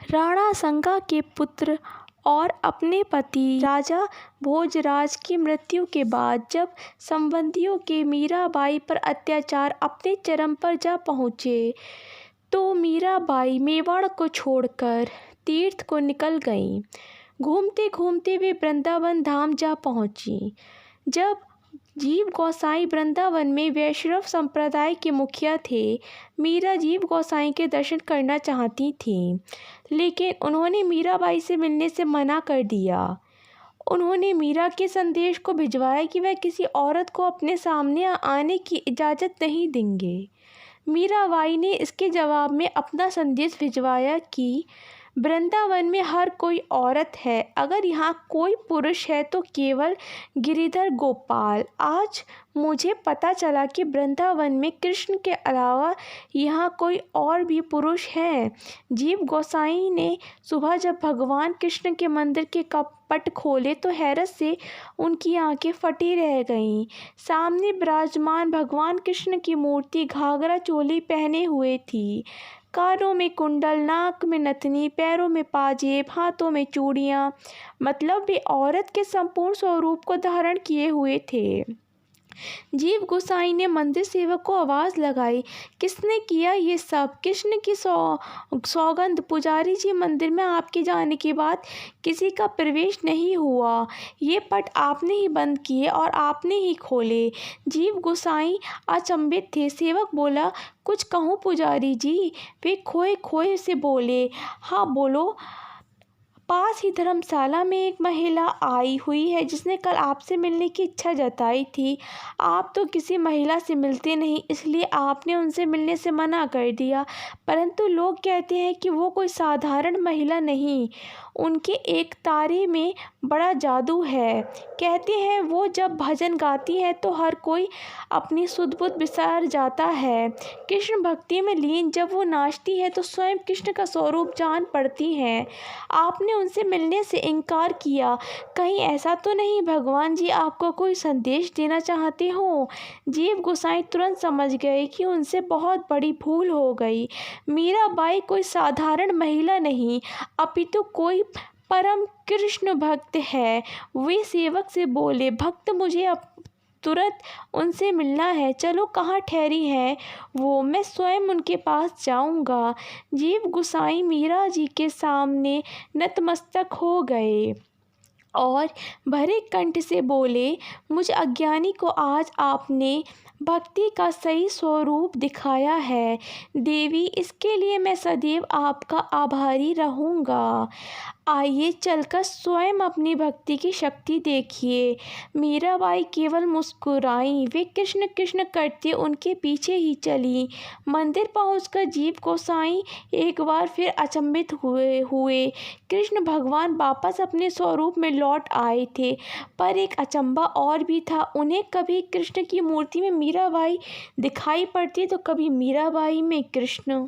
राणा संगा के पुत्र और अपने पति राजा भोजराज की मृत्यु के बाद जब संबंधियों के मीराबाई पर अत्याचार अपने चरम पर जा पहुँचे तो मीराबाई मेवाड़ को छोड़कर तीर्थ को निकल गईं। घूमते घूमते वे वृंदावन धाम जा पहुँची। जब जीव गोसाई वृंदावन में वैष्णव संप्रदाय के मुखिया थे, मीरा जीव गोसाई के दर्शन करना चाहती थीं, लेकिन उन्होंने मीराबाई से मिलने से मना कर दिया। उन्होंने मीरा के संदेश को भिजवाया कि वह किसी औरत को अपने सामने आने की इजाज़त नहीं देंगे। मीराबाई ने इसके जवाब में अपना संदेश भिजवाया कि वृंदावन में हर कोई औरत है, अगर यहाँ कोई पुरुष है तो केवल गिरिधर गोपाल। आज मुझे पता चला कि वृंदावन में कृष्ण के अलावा यहाँ कोई और भी पुरुष हैं। जीव गोसाई ने सुबह जब भगवान कृष्ण के मंदिर के कपट खोले तो हैरत से उनकी आंखें फटी रह गईं। सामने विराजमान भगवान कृष्ण की मूर्ति घाघरा चोली पहने हुए थी, कानों में कुंडल, नाक में नथनी, पैरों में पाजेब, हाथों में चूड़ियाँ, मतलब वे औरत के संपूर्ण स्वरूप को धारण किए हुए थे। जीव गोसाई ने मंदिर सेवक को आवाज़ लगाई, किसने किया ये सब? कृष्ण की सौगंध, पुजारी जी, मंदिर में आपके जाने के बाद किसी का प्रवेश नहीं हुआ। ये पट आपने ही बंद किए और आपने ही खोले। जीव गोसाई अचंभित थे। सेवक बोला, कुछ कहूँ पुजारी जी? वे खोए खोए से बोले, हाँ बोलो। पास ही धर्मशाला में एक महिला आई हुई है जिसने कल आपसे मिलने की इच्छा जताई थी। आप तो किसी महिला से मिलते नहीं, इसलिए आपने उनसे मिलने से मना कर दिया, परंतु लोग कहते हैं कि वो कोई साधारण महिला नहीं, उनके एक तारे में बड़ा जादू है। कहते हैं वो जब भजन गाती है तो हर कोई अपनी सुध-बुध बिसार जाता है। कृष्ण भक्ति में लीन जब वो नाचती है तो स्वयं कृष्ण का स्वरूप जान पड़ती हैं। आपने उनसे मिलने से इनकार किया, कहीं ऐसा तो नहीं भगवान जी आपको कोई संदेश देना चाहते हो? जीव गोसाई तुरंत समझ गए कि उनसे बहुत बड़ी भूल हो गई। मीराबाई कोई साधारण महिला नहीं, अपितु कोई परम कृष्ण भक्त है। वे सेवक से बोले, भक्त मुझे अब तुरंत उनसे मिलना है, चलो कहाँ ठहरी हैं वो, मैं स्वयं उनके पास जाऊंगा। जीव गोसाई मीरा जी के सामने नतमस्तक हो गए और भरे कंठ से बोले, मुझ अज्ञानी को आज आपने भक्ति का सही स्वरूप दिखाया है देवी, इसके लिए मैं सदैव आपका आभारी रहूँगा। आइए चलकर स्वयं अपनी भक्ति की शक्ति देखिए। मीराबाई केवल मुस्कुराईं, वे कृष्ण कृष्ण करते उनके पीछे ही चली। मंदिर पहुंचकर जीव गोसाई एक बार फिर अचंभित हुए। कृष्ण भगवान वापस अपने स्वरूप में लौट आए थे, पर एक अचंभा और भी था। उन्हें कभी कृष्ण की मूर्ति में मीराबाई दिखाई पड़ती तो कभी मीराबाई में कृष्ण।